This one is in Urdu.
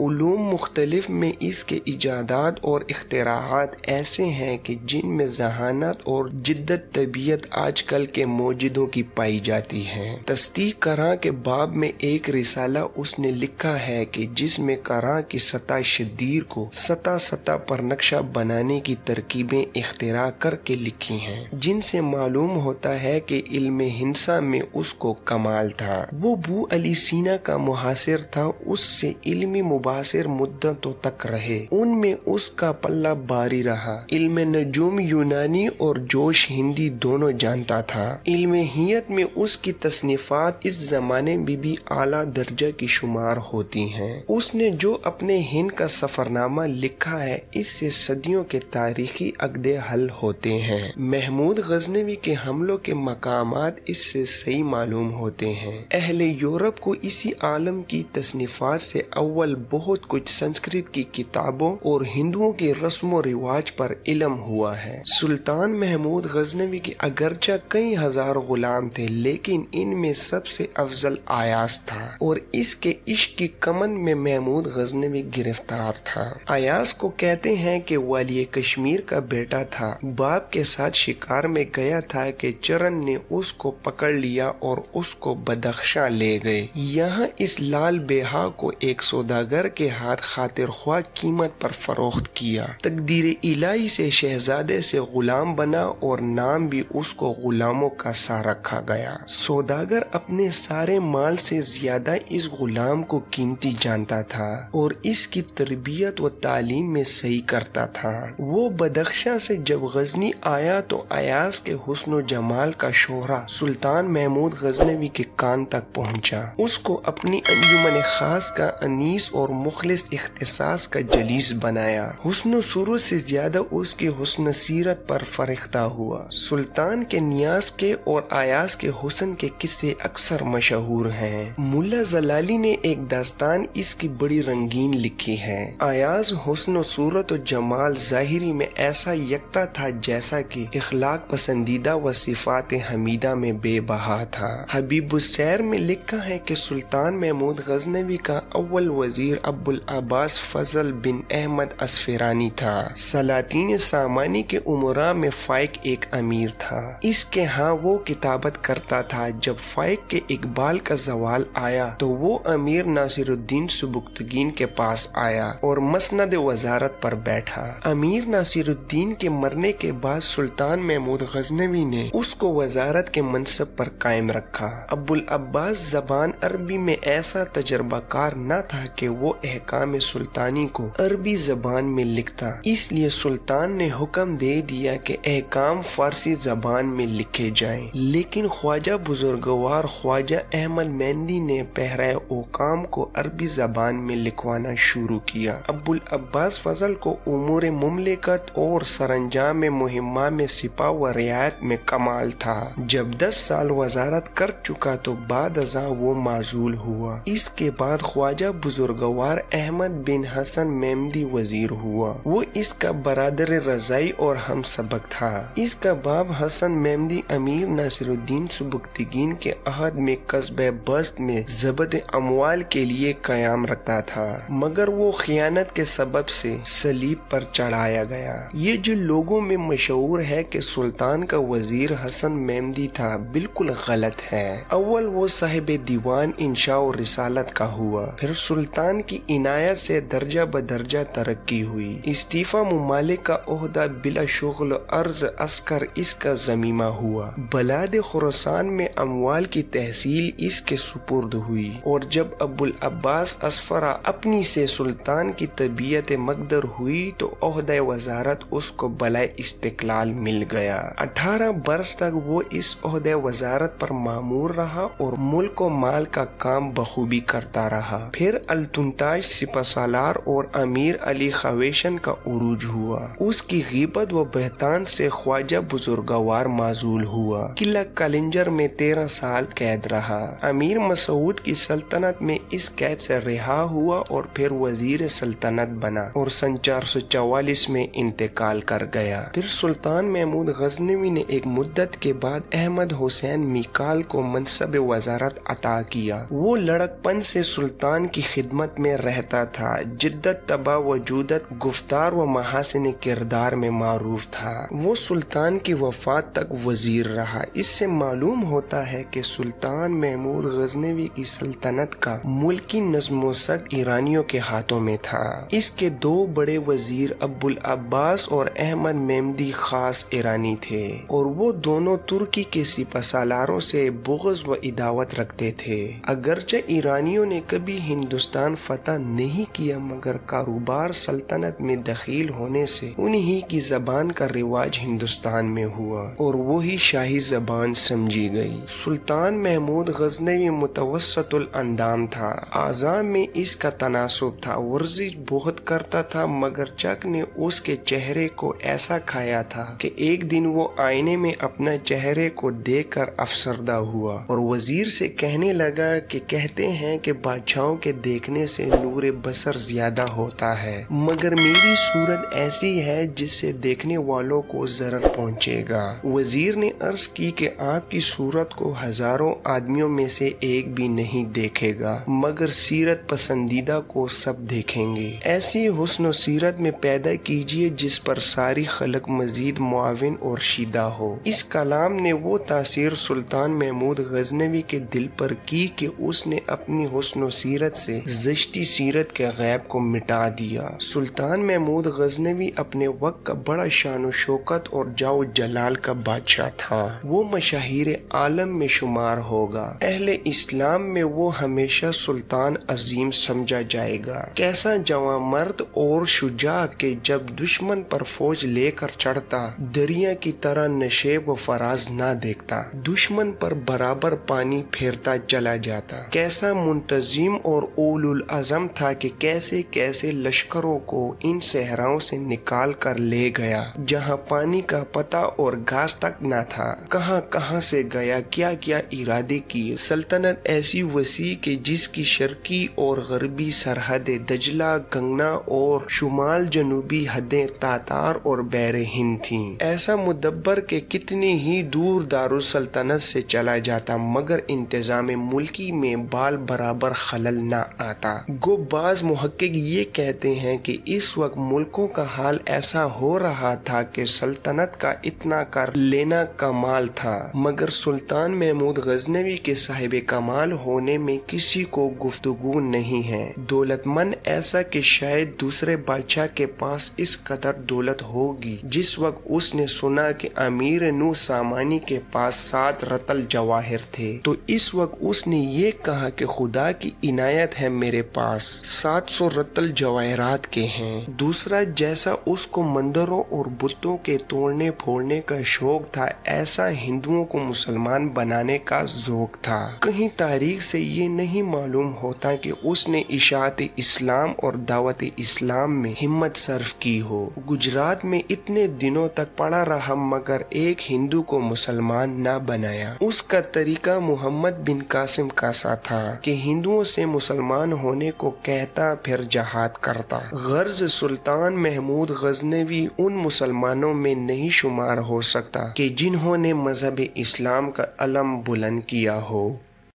علوم مختلف میں اس کے ایجادات اور اختراعات ایسے ہیں کہ جن میں ذہانت اور جدت طبیعت آج کل کے موجودوں کی پائی جاتی ہے۔ تصدیق قرآن کے باب میں ایک رسالہ اس نے لکھا ہے کہ جس میں قرآن کی سطح شدیر کو سطح پر نقشہ بنانے کی ترکیبیں اختراع کر کے لکھی ہیں، جن سے معلوم ہوتا ہے کہ علم ہندسہ میں اس کو کمال تھا۔ وہ ابو علی سینا کا محاصر تھا، اس سے علمی مباصر مدتوں تک رہے، ان میں اس کا پلہ باری رہا۔ علم نجوم یونانی اور جوش ہندی دونوں جانتا تھا۔ علم ہیت میں اس کی تصنیفات اس زمانے میں بھی اعلیٰ درجہ کی شمار ہوتی ہیں۔ اس نے جو اپنے ہند کا سفرنامہ لکھا ہے اس سے صدیوں کے تاریخی عقدے حل ہوتے ہیں۔ محمود غزنوی کے حملوں کے مقامات اس سے صحیح معلوم ہوتے ہیں۔ اہل یورپ کو اسی عالم کی تصنیفات سے اول بہت کچھ سنسکرت کی کتابوں اور ہندوؤں کے رسم و رواج پر علم ہوا ہے۔ سلطان محمود غزنوی کے اگرچہ کئی ہزار غلام تھے لیکن ان میں سب سے افضل ایاز تھا اور اس کے عشق کی کمند میں محمود غزنوی گرفتار تھا۔ ایاز کو کہتے ہیں کہ والی کشمیر کا بیٹا تھا، باپ کے ساتھ شکار میں گیا تھا کہ چرن نے اس کو پکڑ لیا اور اس کو بدخشاں لے گئے۔ یہاں اس لال بیہا کو ایک سوداگر کے ہاتھ خاطر خواہ قیمت پر فروخت کیا۔ تقدیر الہی سے شہزادے سے غلام بنا اور نام بھی اس کو غلاموں کا سا رکھا گیا۔ سوداگر اپنے سارے مال سے زیادہ اس غلام کو قیمتی جانتا تھا اور اس کی تربیت و تعلیم میں صحیح کرتا تھا۔ وہ بدخشاں سے جب غزنی آیا تو ایاز کے حسن و جمال کا شہرہ سلطان محمود غزنوی کے کان تک پہنچا۔ اس کو اپنی انجمن خاص کا انیس اور مخلص اختصاص کا جلیس بنایا۔ حسن و صورت سے زیادہ اس کی حسن سیرت پر فرختہ ہوا۔ سلطان کے نیاز کے اور ایاز کے حسن کے قصے اکثر مشہور ہیں۔ ملا زلالی نے ایک داستان اس کی بڑی رنگین لکھی ہے۔ ایاز حسن و صورت و جمال ظاہری میں ایسا یکتا تھا جیسا کہ اخلاق پسندیدہ و صفات حمیدہ میں بے بہا تھا۔ حبیب السیر میں لکھا ہے کہ سلطان محمود غزنوی کا اول وزیر ابو العباس فضل بن احمد اسفرانی تھا۔ سلاطین سامانی کے امراء میں فائق ایک امیر تھا۔ اس کے ہاں وہ کتابت کرتا تھا۔ جب فائق کے اقبال کا زوال آیا تو وہ امیر ناصر الدین سبکتگین کے پاس آیا اور مسند وزارت پر بیٹھا۔ امیر ناصر الدین کے مرنے کے بعد سلطان محمود غزنوی نے اس کو وزارت کے منصب پر قائم رکھا۔ ابو العباس زبان عربی میں ایسا تجربہ کار نہ تھا کہ وہ احکام سلطانی کو عربی زبان میں لکھتا، اس لیے سلطان نے حکم دے دیا کہ احکام فارسی زبان میں لکھے جائیں، لیکن خواجہ بزرگوار خواجہ احمد مہندی نے پہرۂ اوقام کو عربی زبان میں لکھوانا شروع کیا۔ ابو العباس فضل کو امور مملکت اور سرانجام مہمہ میں سپاہ و رعایت میں کمال تھا۔ جب 10 سال وزارت کر چکا تو بعد ازاں وہ معزول ہوا۔ اس کے بعد خواجہ بزرگوار احمد بن حسن مہندی وزیر ہوا۔ وہ اس کا برادر رضائی اور ہم سبق تھا۔ اس کا باپ حسن مہندی امیر ناصر الدین سبکتگین کے عہد میں قصبہ بست میں ضبط اموال کے لیے قیام رکھتا تھا، مگر وہ خیانت کے سبب سے صلیب پر چڑھایا گیا۔ یہ جو لوگوں میں مشہور ہے کہ سلطان کا وزیر حسن مہندی تھا، بالکل غلط ہے۔ اول وہ صاحب دیوان انشاء و رسالت کا ہوا، پھر سلطان کی عنایت سے درجہ بدرجہ ترقی ہوئی۔ استعفا ممالک کا عہدہ بلا شغل عرض عسکر اس کا ضمیمہ ہوا۔ بلاد خراسان میں اموال کی تحصیل اس کے سپرد ہوئی، اور جب ابو العباس اسفرا اپنی سے سلطان کی طبیعت مقدر ہوئی تو عہدہ وزارت اس کو بلائے استقلال مل گیا۔ 18 برس تک وہ اس عہدہ وزارت پر مامور رہا اور ملک و مال کا کام بخوبی کرتا رہا۔ پھر التمتاش سپہ سالار اور امیر علی خویشن کا عروج ہوا۔ اس کی غیبت و بہتان سے خواجہ بزرگوار معزول ہوا۔ قلعہ کلنجر میں 13 سال قید رہا۔ امیر مسعود کی سلطنت میں اس قید سے رہا ہوا اور پھر وزیر سلطنت بنا اور سن 444 میں انتقال کر گیا۔ پھر سلطان محمود غزنوی نے ایک مدت کے بعد احمد حسین میکال کو منصب وزارت عطا کیا۔ وہ لڑکپن سے سلطان کی خدمت میں رہتا تھا، جدت طبع وجودت گفتار و محاسن کردار میں معروف تھا۔ وہ سلطان کی وفات تک وزیر رہا۔ اس سے معلوم ہوتا ہے کہ سلطان محمود غزنوی کی سلطنت کا ملکی نظم و ضبط ایرانیوں کے ہاتھوں میں تھا۔ اس کے دو بڑے وزیر ابو العباس اور احمد مہمدی خاص ایرانی تھے، اور وہ دونوں ترکی کے سپہ سالاروں سے بغض و عداوت رکھتے تھے۔ اگرچہ ایرانیوں نے کبھی ہندوستان فتح نہیں کیا، مگر کاروبار سلطنت میں دخیل ہونے سے انہی کی زبان کا رواج ہندوستان میں ہوا اور وہی شاہی زبان سمجھی گئی۔ سلطان محمود غزنوی متوسط الاندام تھا، اعضاء میں اس کا تناسب تھا، ورزش بہت کرتا تھا، مگر چک نے اس کے چہرے کو ایسا کھایا تھا کہ ایک دن وہ آئینے میں اپنا چہرے کو دیکھ کر افسردہ ہوا اور وزیر سے کہنے لگا کہ کہتے ہیں کہ بادشاہوں کے دیکھنے سے نور بصر زیادہ ہوتا ہے، مگر میری صورت ایسی ہے جس سے دیکھنے والوں کو ضرر پہنچے گا۔ وزیر نے عرض کی کہ آپ کی صورت کو ہزاروں آدمیوں میں سے ایک بھی نہیں دیکھے گا، مگر سیرت پسندیدہ کو سب دیکھیں گے۔ ایسی حسن و سیرت میں پیدا کیجئے جس پر ساری خلق مزید معاون اور شیدہ ہو۔ اس کلام نے وہ تاثیر سلطان محمود غزنوی کے دل پر کی کہ اس نے اپنی حسن و سیرت سے زشتی سیرت کے غیب کو مٹا دیا۔ سلطان محمود غزنوی اپنے وقت کا بڑا شان و شوکت اور جاو جلال کا بادشاہ تھا۔ وہ مشاہیر عالم میں شمار ہوگا۔ اہل اسلام میں وہ ہمیشہ سلطان عظیم سمجھا جائے گا۔ کیسا جواں مرد اور شجاع کہ جب دشمن پر فوج لے کر چڑھتا، دریا کی طرح نشیب و فراز نہ دیکھتا، دشمن پر برابر پانی پھیرتا چلا جاتا۔ کیسا منتظم اور اول العزم تھا کہ کیسے کیسے لشکروں کو ان صحراؤں سے نکال کر لے گیا جہاں پانی کا پتہ اور گھاس تک نہ تھا۔ کہاں کہاں سے گیا، کیا کیا ارادے کیے۔ سلطنت ایسی وسیع کہ جس کی شرقی اور غربی سرحدیں دجلہ، گنگنا اور شمال جنوبی حدیں تاتار اور بحر ہند تھیں۔ ایسا مدبر کہ کتنی ہی دور دارالسلطنت سے چلا جاتا، مگر انتظام ملکی میں بال برابر خلل نہ آتا۔ گو بعض محقق یہ کہتے ہیں کہ اس وقت ملکوں کا حال ایسا ہو رہا تھا کہ سلطنت کا اتنا کر لینا کمال تھا، مگر سلطان محمود غزنوی کے صاحب کمال ہونے میں کسی کو گفتگو نہیں ہے۔ دولت مند ایسا کہ شاید دوسرے بادشاہ کے پاس اس قدر دولت ہوگی۔ جس وقت اس نے سنا کہ امیر نو سامانی کے پاس 7 رتل جواہر تھے، تو اس وقت اس نے یہ کہا کہ خدا کی عنایت ہے، میرے پاس 700 رتل جواہرات کے ہیں۔ دوسرا، جیسا اس کو مندروں اور بتوں کے توڑنے پھوڑنے کا شوق تھا، ایسا ہندوؤں کو مسلمان بنانے کا ذوق تھا۔ کہیں تاریخ سے یہ نہیں معلوم ہوتا کہ اس نے اشاعت اسلام اور دعوت اسلام میں ہمت صرف کی ہو۔ گجرات میں اتنے دنوں تک پڑا رہا، مگر ایک ہندو کو مسلمان نہ بنایا۔ اس کا طریقہ محمد بن قاسم کا سا تھا کہ ہندوؤں سے مسلمان ہونے کو کہتا، پھر جہاد کرتا۔ غرض سلطان محمود غزنوی ان مسلمانوں میں نہیں شمار ہو سکتا کہ جنہوں نے مذہب اسلام کا علم بلند کیا ہو۔